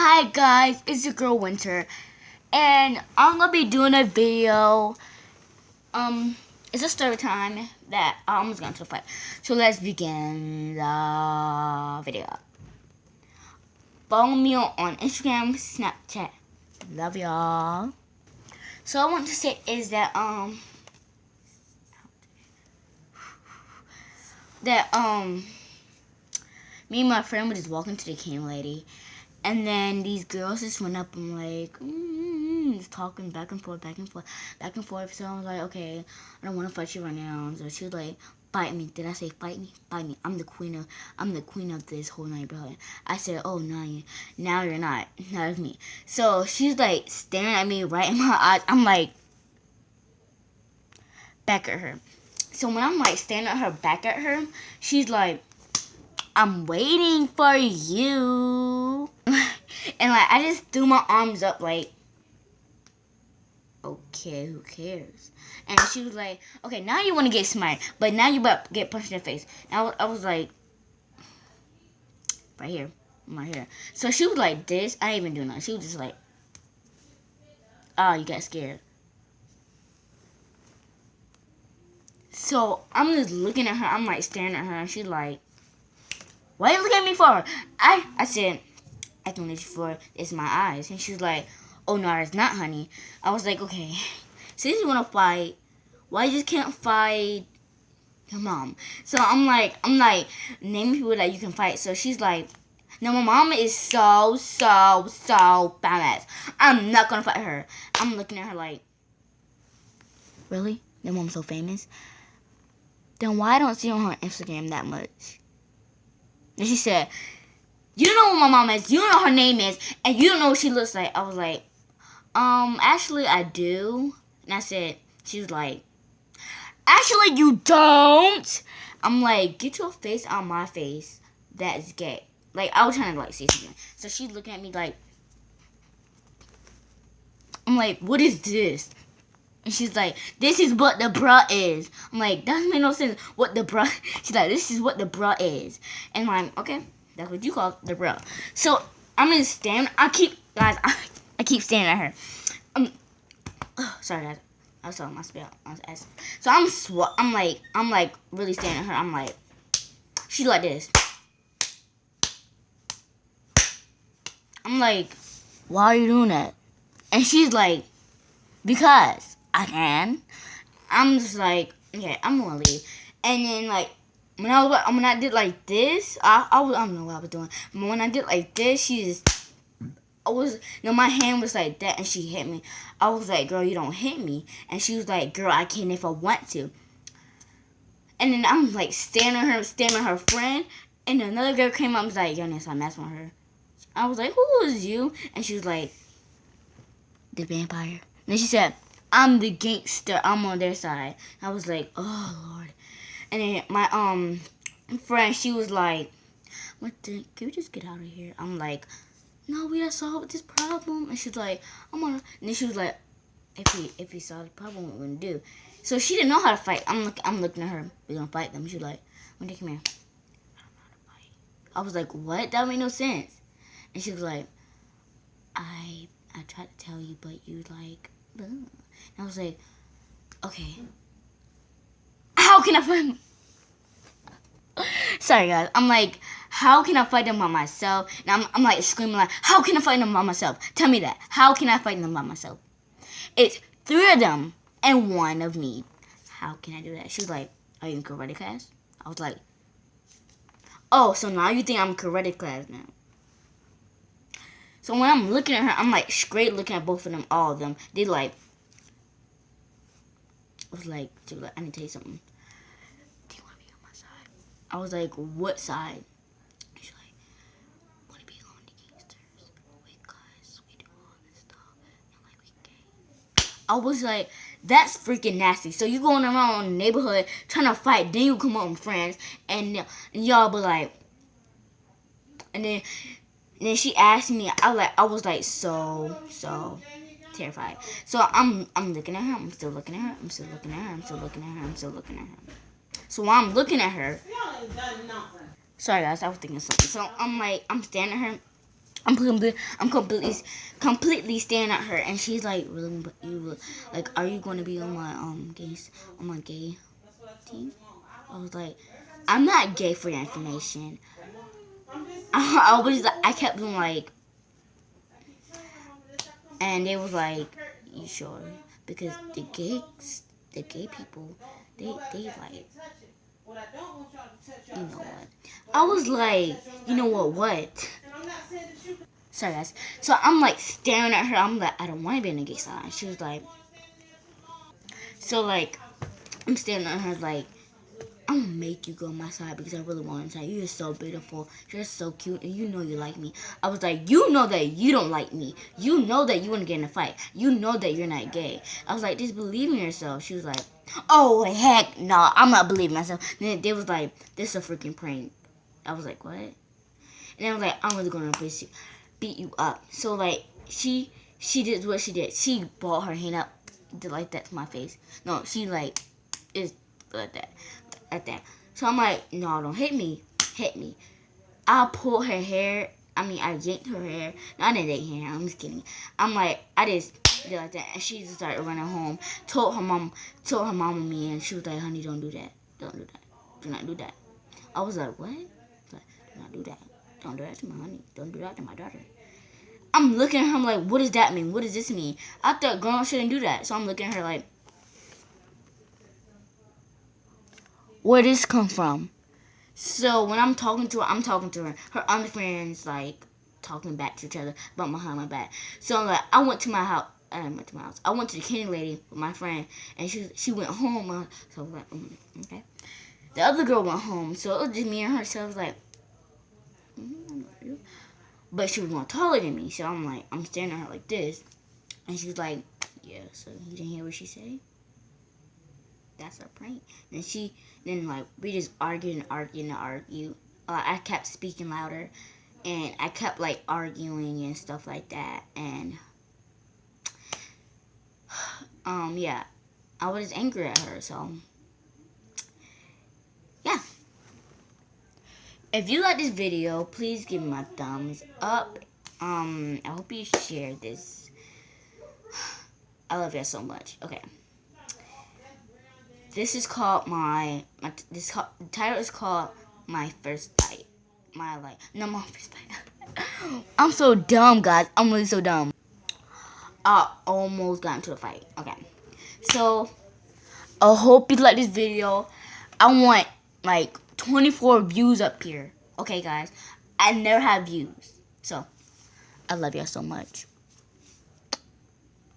Hi guys, it's your girl Winter, and I'm gonna be doing a video. It's a story time that I'm just going to play. So let's begin the video. Follow me on Instagram, Snapchat. Love y'all. So I want to say is that me and my friend were just walking to the cane lady. And then these girls just went up and like, just talking back and forth, back and forth, back and forth. So I was like, okay, I don't want to fight you right now. So she was like, fight me. Did I say fight me? Fight me. I'm the queen of this whole neighborhood. I said, oh no, now you're not. Not with me. So she's like staring at me right in my eyes. I'm like, back at her. So when I'm like standing at her, back at her, she's like, I'm waiting for you. And like I just threw my arms up like, okay, who cares? And she was like, okay, now you want to get smart, but now you about to get punched in the face. And I was like, right here. So she was like this. I didn't even do nothing. She was just like, oh, you got scared. So I'm just looking at her. I'm like staring at her, and she's like, what are you looking at me for? I said, I don't need you for it's my eyes. And she was like, oh no, it's not, honey. I was like, okay, since you want to fight, why you just can't fight your mom? So I'm like naming people that you can fight. So she's like, no, my mom is so badass. I'm not gonna fight her. I'm looking at her like, really? Your mom's so famous? Then why I don't see her on her Instagram that much? And she said, you don't know what my mom is, you don't know her name is, and you don't know what she looks like. I was like, actually I do. And I said, she was like, actually you don't. I'm like, get your face on my face. That is gay. Like, I was trying to like say something. So she's looking at me like, I'm like, what is this? And she's like, this is what the bra is. I'm like, that doesn't make no sense. What the bra? She's like, this is what the bra is. And I'm like, okay, that's what you call the bra. So I'm just standing. I keep staring at her. Sorry, guys. I saw my spell. So I'm like really staring at her. I'm like, she like this. I'm like, why are you doing that? And she's like, because I can. I'm just like, okay, I'm gonna leave. And then like when I did like this, I don't know what I was doing. But when I did like this, my hand was like that, and she hit me. I was like, girl, you don't hit me. And she was like, girl, I can if I want to. And then I'm like staring at her friend, and another girl came up and was like, yo, Ness, I'm messing with her. I was like, who is you? And she was like, the vampire. And then she said, I'm the gangster. I'm on their side. I was like, oh Lord. And then my friend, she was like, what the? Can we just get out of here? I'm like, no, we gotta solve this problem. And she's like, I'm on. And then she was like, if we solve the problem, what we're gonna do? So she didn't know how to fight. I'm looking at her. We're gonna fight them. She's like, Wendy, come here. I don't know how to fight. I was like, what? That made no sense. And she was like, I tried to tell you, but you like. Ugh. And I was like, okay. How can I fight? Sorry guys. I'm like, how can I fight them by myself? And I'm like screaming like, how can I fight them by myself? Tell me that. How can I fight them by myself? It's 3 of them and 1 of me. How can I do that? She was like, are you in karate class? I was like, oh, so now you think I'm in karate class now? So when I'm looking at her, I'm like straight looking at both of them, all of them. They like, I was like, I need to tell you something. Do you want to be on my side? I was like, what side? She's like, I want to be along the gangsters. Because we do all this stuff. And like, we gay. I was like, that's freaking nasty. So you going around the neighborhood trying to fight, then you come up with friends, and y'all be like, and then she asked me. I was like so terrified. So I'm looking at her. I'm still looking at her. I'm still looking at her. I'm still looking at her. I'm still looking at her. So while I'm looking at her, sorry guys, I was thinking something. So I'm standing at her. completely staring at her, and she's like, really, you like, are you going to be on my gay team? I was like, I'm not gay for your information. I kept being like, and they was like, you sure? Because the gay people, they like, you know what? I was like, you know what? Sorry guys. So I'm like staring at her. I'm like, I don't want to be in a gay side. She was like, so like, I'm staring at her like, I'm gonna make you go on my side because I really want to. You're so beautiful. You're so cute, and you know you like me. I was like, you know that you don't like me. You know that you want to get in a fight. You know that you're not gay. I was like, just believe in yourself. She was like, oh heck no, I'm not believing myself. And then they was like, this is a freaking prank. I was like, what? And I was like, I'm really gonna beat you up. So like, she did what she did. She brought her hand up, did like that to my face. No, she like is like that. At that. So I'm like, no, don't hit me. Hit me. I pulled her hair. I yanked her hair. No, I didn't yank her hair. I'm just kidding. I'm like, I just did like that. And she just started running home. Told her mom and me. And she was like, honey, don't do that. Don't do that. Do not do that. I was like, what? Like, do not do that. Don't do that to my honey. Don't do that to my daughter. I'm looking at her. I'm like, what does that mean? What does this mean? I thought girls shouldn't do that. So I'm looking at her like, where did this come from? So when I'm talking to her. Her other friends like talking back to each other about behind my back. So like I went to my house. I went to my house. I went to the candy lady with my friend, and she went home. So I was like, okay. The other girl went home, so it was just me and her. So I was like, but she was more taller than me. So I'm like, I'm staring at her like this, and she was like, yeah. So you didn't hear what she said? That's a prank. And then like we just argued. I kept speaking louder, and I kept like arguing and stuff like that. And yeah, I was angry at her. So yeah. If you like this video, please give me a thumbs up. I hope you share this. I love you so much. Okay. This is called the title is called My First Fight. My first fight. I'm so dumb, guys. I'm really so dumb. I almost got into a fight. Okay. So, I hope you like this video. I want like 24 views up here. Okay, guys. I never have views. So, I love y'all so much.